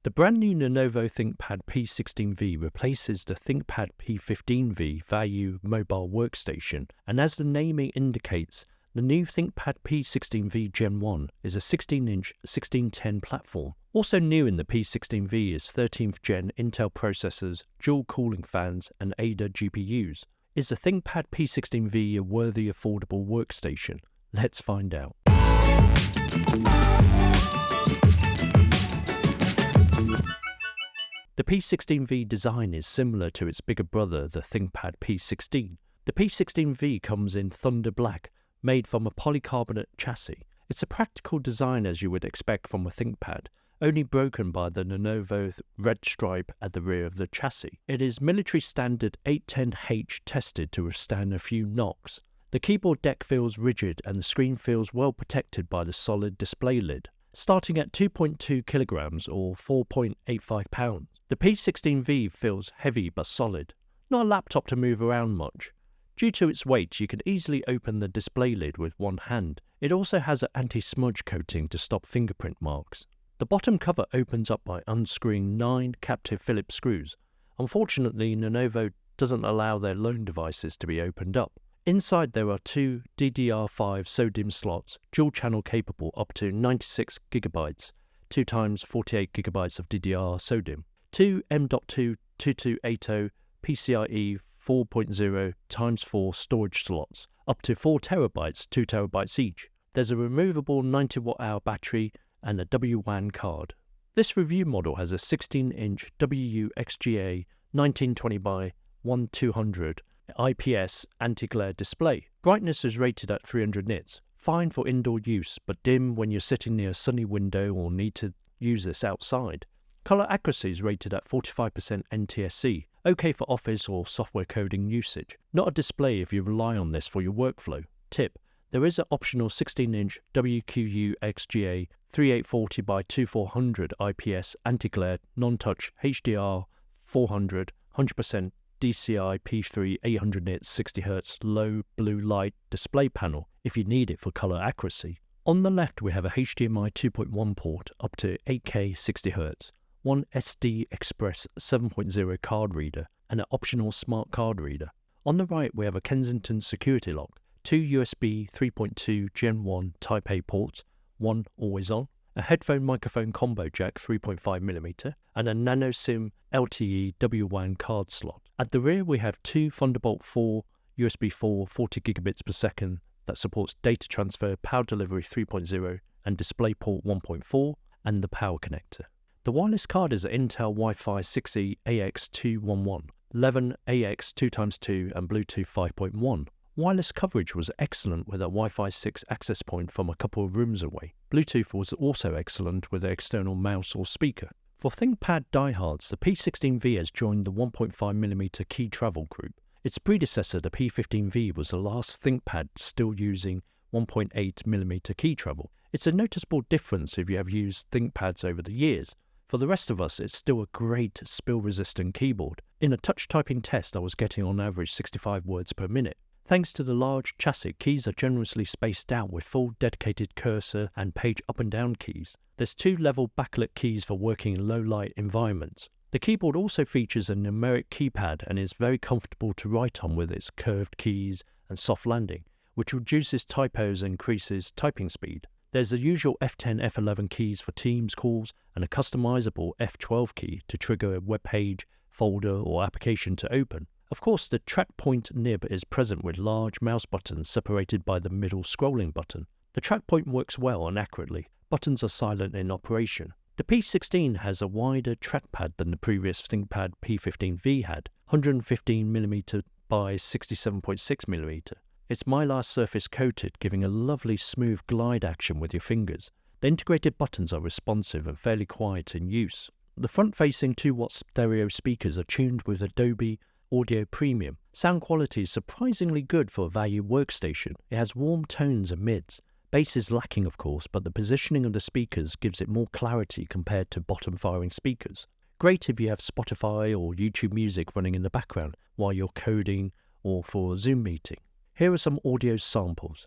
The brand new Lenovo ThinkPad P16v replaces the ThinkPad P15v value mobile workstation, and as the naming indicates, the new ThinkPad P16v Gen1 is a 16-inch 1610 platform. Also new in the P16v is 13th gen Intel processors, dual cooling fans, and Ada GPUs. Is the ThinkPad P16v a worthy, affordable workstation? Let's find out. The P16v design is similar to its bigger brother, the ThinkPad P16. The P16v comes in Thunder Black, made from a polycarbonate chassis. It's a practical design as you would expect from a ThinkPad, only broken by the Lenovo red stripe at the rear of the chassis. It is military standard 810H tested to withstand a few knocks. The keyboard deck feels rigid and the screen feels well protected by the solid display lid. Starting at 2.2 kilograms or 4.85 pounds, the P16v feels heavy but solid, not a laptop to move around much. Due to its weight, you can easily open the display lid with one hand. It also has an anti-smudge coating to stop fingerprint marks. The bottom cover opens up by unscrewing 9 captive Phillips screws. Unfortunately, Lenovo doesn't allow their loan devices to be opened up. Inside there are 2 DDR5 SODIMM slots, dual channel capable up to 96GB, 2x48GB of DDR SODIMM, 2 M.2 2280 PCIe 4.0x4 storage slots, up to 4TB, 2TB each. There's a removable 90Wh battery and a WWAN card. This review model has a 16-inch WXGA 1920x1200 IPS anti-glare display. Brightness is rated at 300 nits, fine for indoor use but dim when you're sitting near a sunny window or need to use this outside. Color accuracy is rated at 45% NTSC, okay for office or software coding usage. Not a display if you rely on this for your workflow. Tip: there is an optional 16-inch WQU-XGA 3840x2400 IPS anti-glare non-touch HDR 400 100% DCI P3 800 nits 60Hz low blue light display panel if you need it for color accuracy. On the left we have a HDMI 2.1 port up to 8K 60Hz, one SD Express 7.0 card reader and an optional smart card reader. On the right we have a Kensington security lock, 2 USB 3.2 Gen 1 Type A ports, one always on, a headphone microphone combo jack 3.5mm, and a nano SIM LTE WWAN card slot. At the rear we have 2 Thunderbolt 4 USB 4 40GB per second that supports data transfer, power delivery 3.0 and DisplayPort 1.4 and the power connector. The wireless card is an Intel Wi-Fi 6E AX211, 11 AX 2x2 and Bluetooth 5.1. Wireless coverage was excellent with a Wi-Fi 6 access point from a couple of rooms away. Bluetooth was also excellent with an external mouse or speaker. For ThinkPad diehards, the P16v has joined the 1.5mm key travel group. Its predecessor, the P15v, was the last ThinkPad still using 1.8mm key travel. It's a noticeable difference if you have used ThinkPads over the years. For the rest of us, it's still a great spill-resistant keyboard. In a touch typing test, I was getting on average 65 words per minute. Thanks to the large chassis, keys are generously spaced out with full dedicated cursor and page up and down keys. There's 2 level backlit keys for working in low light environments. The keyboard also features a numeric keypad and is very comfortable to write on with its curved keys and soft landing, which reduces typos and increases typing speed. There's the usual F10, F11 keys for Teams calls and a customizable F12 key to trigger a web page, folder or application to open. Of course, the track point nib is present with large mouse buttons separated by the middle scrolling button. The track point works well and accurately. Buttons are silent in operation. The P16 has a wider trackpad than the previous ThinkPad P15v had, 115mm by 67.6mm. It's Mylar surface coated, giving a lovely smooth glide action with your fingers. The integrated buttons are responsive and fairly quiet in use. The front-facing 2-watt stereo speakers are tuned with Adobe Audio Premium. Sound quality is surprisingly good for a value workstation. It has warm tones and mids. Bass is lacking of course, but the positioning of the speakers gives it more clarity compared to bottom-firing speakers. Great if you have Spotify or YouTube music running in the background while you're coding or for a Zoom meeting. Here are some audio samples.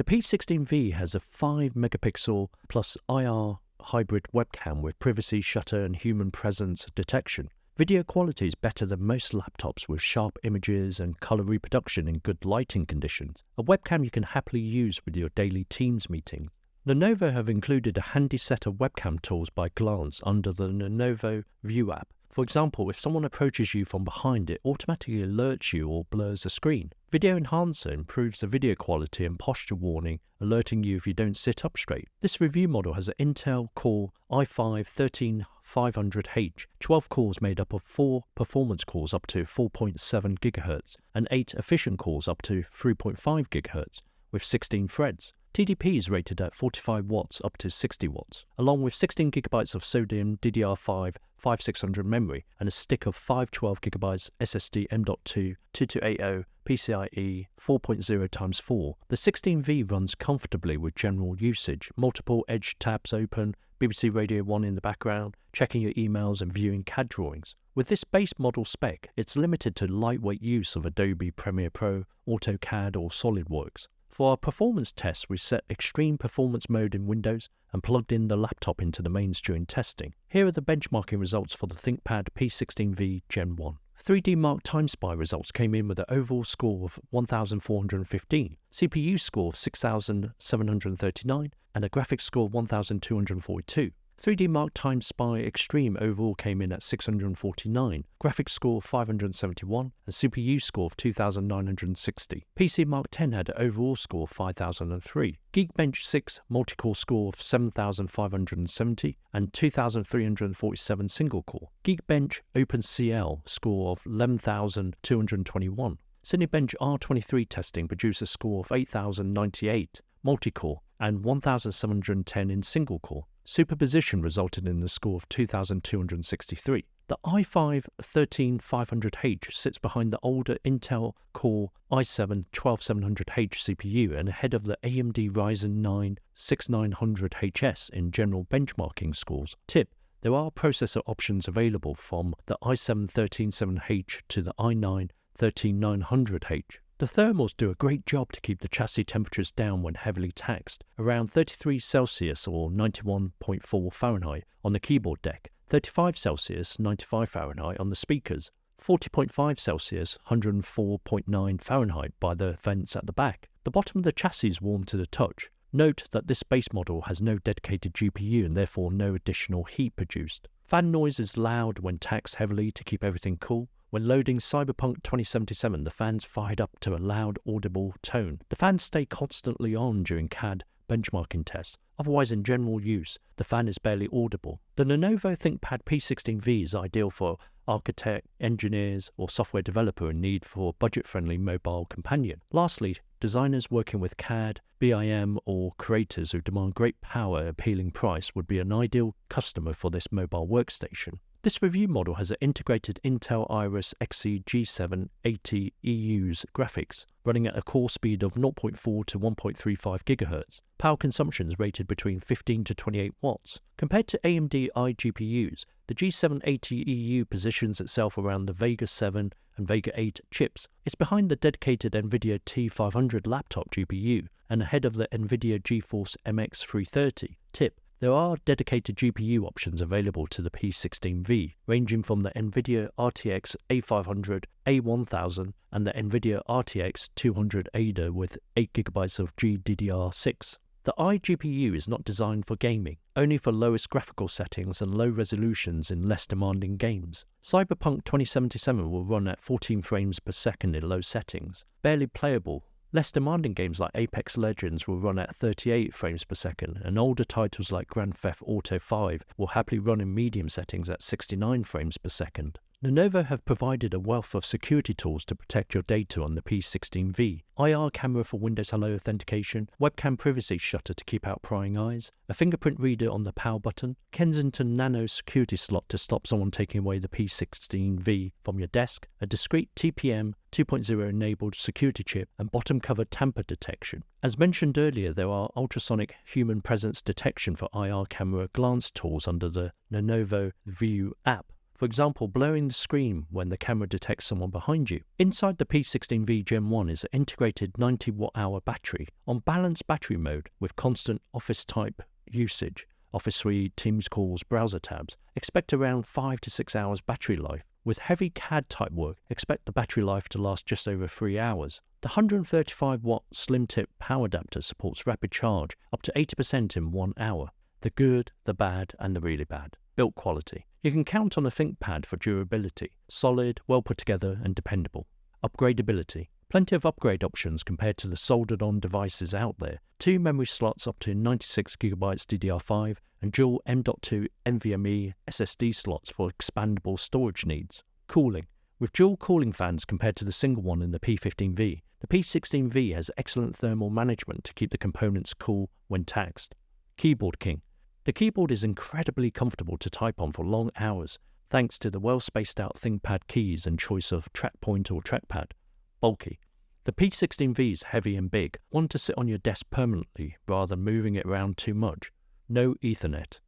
The P16v has a 5 megapixel plus IR hybrid webcam with privacy shutter and human presence detection. Video quality is better than most laptops with sharp images and color reproduction in good lighting conditions. A webcam you can happily use with your daily Teams meeting. Lenovo have included a handy set of webcam tools by glance under the Lenovo View app. For example, if someone approaches you from behind, it automatically alerts you or blurs the screen. Video Enhancer improves the video quality and posture warning, alerting you if you don't sit up straight. This review model has an Intel Core i5-13500H, 12 cores made up of 4 performance cores up to 4.7 GHz and 8 efficient cores up to 3.5 GHz with 16 threads. TDP is rated at 45 watts up to 60 watts, along with 16 GB of sodium DDR5 5600 memory and a stick of 512 GB SSD M.2 2280 PCIe 4.0x4. The 16V runs comfortably with general usage, multiple Edge tabs open, BBC Radio 1 in the background, checking your emails and viewing CAD drawings. With this base model spec, it's limited to lightweight use of Adobe Premiere Pro, AutoCAD or SolidWorks. For our performance tests, we set Extreme Performance Mode in Windows and plugged in the laptop into the mains during testing. Here are the benchmarking results for the ThinkPad P16v Gen1. 3D Mark TimeSpy results came in with an overall score of 1415, CPU score of 6739, and a graphics score of 1242. 3D Mark TimeSpy Extreme overall came in at 649, graphics score of 571, and CPU score of 2960. PC Mark 10 had an overall score of 5003. Geekbench 6 multi-core score of 7570 and 2347 single-core. Geekbench OpenCL score of 11221. Cinebench R23 testing produced a score of 8098 multi-core and 1710 in single-core. Superposition resulted in a score of 2263. The i5-13500H sits behind the older Intel Core i7-12700H CPU and ahead of the AMD Ryzen 9 6900HS in general benchmarking scores. Tip: there are processor options available from the i7-137H to the i9-13900H. The thermals do a great job to keep the chassis temperatures down when heavily taxed, around 33 Celsius or 91.4 Fahrenheit on the keyboard deck, 35 Celsius 95 Fahrenheit on the speakers, 40.5 Celsius 104.9 Fahrenheit by the vents at the back. The bottom of the chassis is warm to the touch. Note that this base model has no dedicated GPU and therefore no additional heat produced. Fan noise is loud when taxed heavily to keep everything cool. When loading Cyberpunk 2077, the fans fired up to a loud, audible tone. The fans stay constantly on during CAD benchmarking tests. Otherwise, in general use, the fan is barely audible. The Lenovo ThinkPad P16v is ideal for architect, engineers, or software developer in need for a budget-friendly mobile companion. Lastly, designers working with CAD, BIM, or creators who demand great power at appealing price would be an ideal customer for this mobile workstation. This review model has an integrated Intel Iris Xe G7 80EU's graphics, running at a core speed of 0.4 to 1.35 GHz. Power consumption is rated between 15 to 28 watts. Compared to AMD iGPUs, the G7 80EU positions itself around the Vega 7 and Vega 8 chips. It's behind the dedicated NVIDIA T500 laptop GPU and ahead of the NVIDIA GeForce MX 330. Tip: there are dedicated GPU options available to the P16v, ranging from the NVIDIA RTX A500, A1000 and the NVIDIA RTX 200 Ada with 8GB of GDDR6. The iGPU is not designed for gaming, only for lowest graphical settings and low resolutions in less demanding games. Cyberpunk 2077 will run at 14 frames per second in low settings, barely playable. Less demanding games like Apex Legends will run at 38 frames per second, and older titles like Grand Theft Auto 5 will happily run in medium settings at 69 frames per second. Lenovo have provided a wealth of security tools to protect your data on the P16v. IR camera for Windows Hello authentication, webcam privacy shutter to keep out prying eyes, a fingerprint reader on the power button, Kensington Nano security slot to stop someone taking away the P16v from your desk, a discrete TPM 2.0 enabled security chip, and bottom cover tamper detection. As mentioned earlier, there are ultrasonic human presence detection for IR camera glance tools under the Lenovo View app. for example blurring the screen when the camera detects someone behind you. Inside the P16v Gen1 is an integrated 90 watt-hour battery on balanced battery mode with constant office type usage. Office suite, Teams calls, browser tabs. Expect around 5 to 6 hours battery life. With heavy CAD type work, expect the battery life to last just over 3 hours. The 135 watt slim tip power adapter supports rapid charge up to 80% in 1 hour. The good, the bad and the really bad. Build quality. You can count on a ThinkPad for durability. Solid, well put together and dependable. Upgradeability. Plenty of upgrade options compared to the soldered-on devices out there. 2 memory slots up to 96GB DDR5 and dual M.2 NVMe SSD slots for expandable storage needs. Cooling. With dual cooling fans compared to the single one in the P15v, the P16v has excellent thermal management to keep the components cool when taxed. Keyboard king. The keyboard is incredibly comfortable to type on for long hours, thanks to the well-spaced out ThinkPad keys and choice of track point or trackpad. Bulky. The P16v is heavy and big, one to sit on your desk permanently rather than moving it around too much. No Ethernet.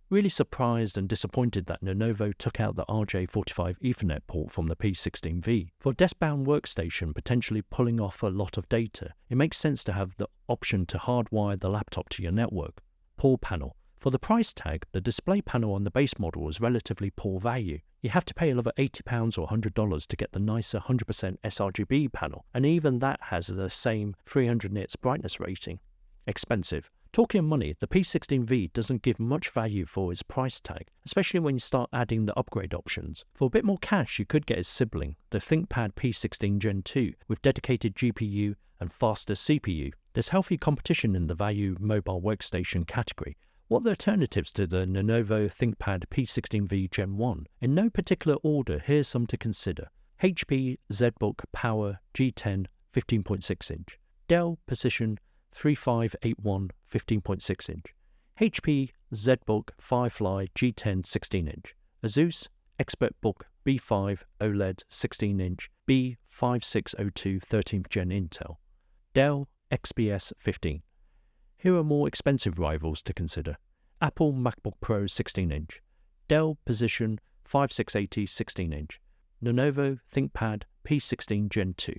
Really surprised and disappointed that Lenovo took out the RJ45 Ethernet port from the P16v. For a desk-bound workstation potentially pulling off a lot of data, it makes sense to have the option to hardwire the laptop to your network. Poor panel. For the price tag, the display panel on the base model is relatively poor value. You have to pay another £80 or $100 to get the nicer 100% sRGB panel, and even that has the same 300 nits brightness rating. Expensive. Talking money, the P16v doesn't give much value for its price tag, especially when you start adding the upgrade options. For a bit more cash, you could get its sibling, the ThinkPad P16 Gen2, with dedicated GPU and faster CPU. There's healthy competition in the value mobile workstation category. What are the alternatives to the Lenovo ThinkPad P16v Gen1? In no particular order, here's some to consider. HP ZBook Power G10 15.6 inch, Dell Precision 3581 15.6 inch, HP ZBook Firefly G10 16 inch, Asus ExpertBook B5 OLED 16 inch B5602 13th Gen Intel, Dell XPS 15. Here are more expensive rivals to consider. Apple MacBook Pro 16 inch, Dell Precision 5680 16 inch, Lenovo ThinkPad P16 Gen 2.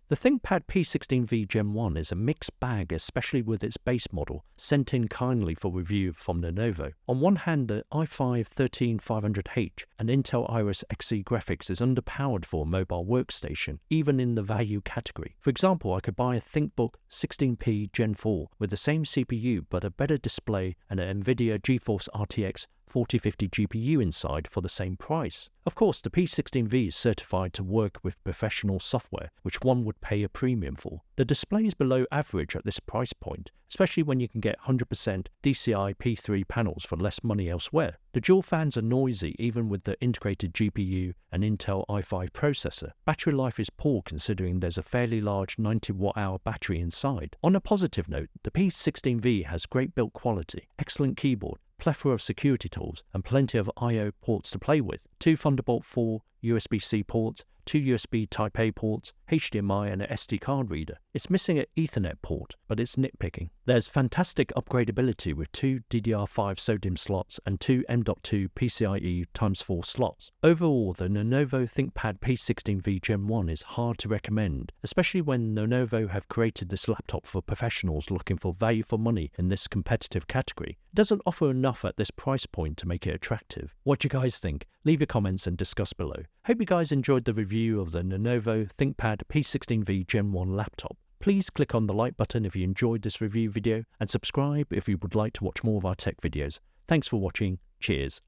The ThinkPad P16v Gen1 is a mixed bag, especially with its base model, sent in kindly for review from Lenovo. On one hand, the i5-13500H and Intel Iris Xe graphics is underpowered for a mobile workstation, even in the value category. For example, I could buy a ThinkBook 16P Gen 4 with the same CPU but a better display and an NVIDIA GeForce RTX 4050 GPU inside for the same price. Of course, the P16v is certified to work with professional software, which one would pay a premium for. The display is below average at this price point, especially when you can get 100% DCI P3 panels for less money elsewhere. The dual fans are noisy even with the integrated GPU and Intel i5 processor. Battery life is poor considering there's a fairly large 90 watt-hour battery inside. On a positive note, the P16v has great build quality, excellent keyboard, plethora of security tools, and plenty of I/O ports to play with. 2 Thunderbolt 4 USB-C ports, 2 USB Type-A ports, HDMI and an SD card reader. It's missing an Ethernet port, but it's nitpicking. There's fantastic upgradeability with 2 DDR5 SODIMM slots and 2 M.2 PCIe x4 slots. Overall, the Lenovo ThinkPad P16v Gen1 is hard to recommend, especially when Lenovo have created this laptop for professionals looking for value for money in this competitive category. It doesn't offer enough at this price point to make it attractive. What do you guys think? Leave your comments and discuss below. Hope you guys enjoyed the review of the Lenovo ThinkPad P16v Gen1 laptop. Please click on the like button if you enjoyed this review video and subscribe if you would like to watch more of our tech videos. Thanks for watching. Cheers.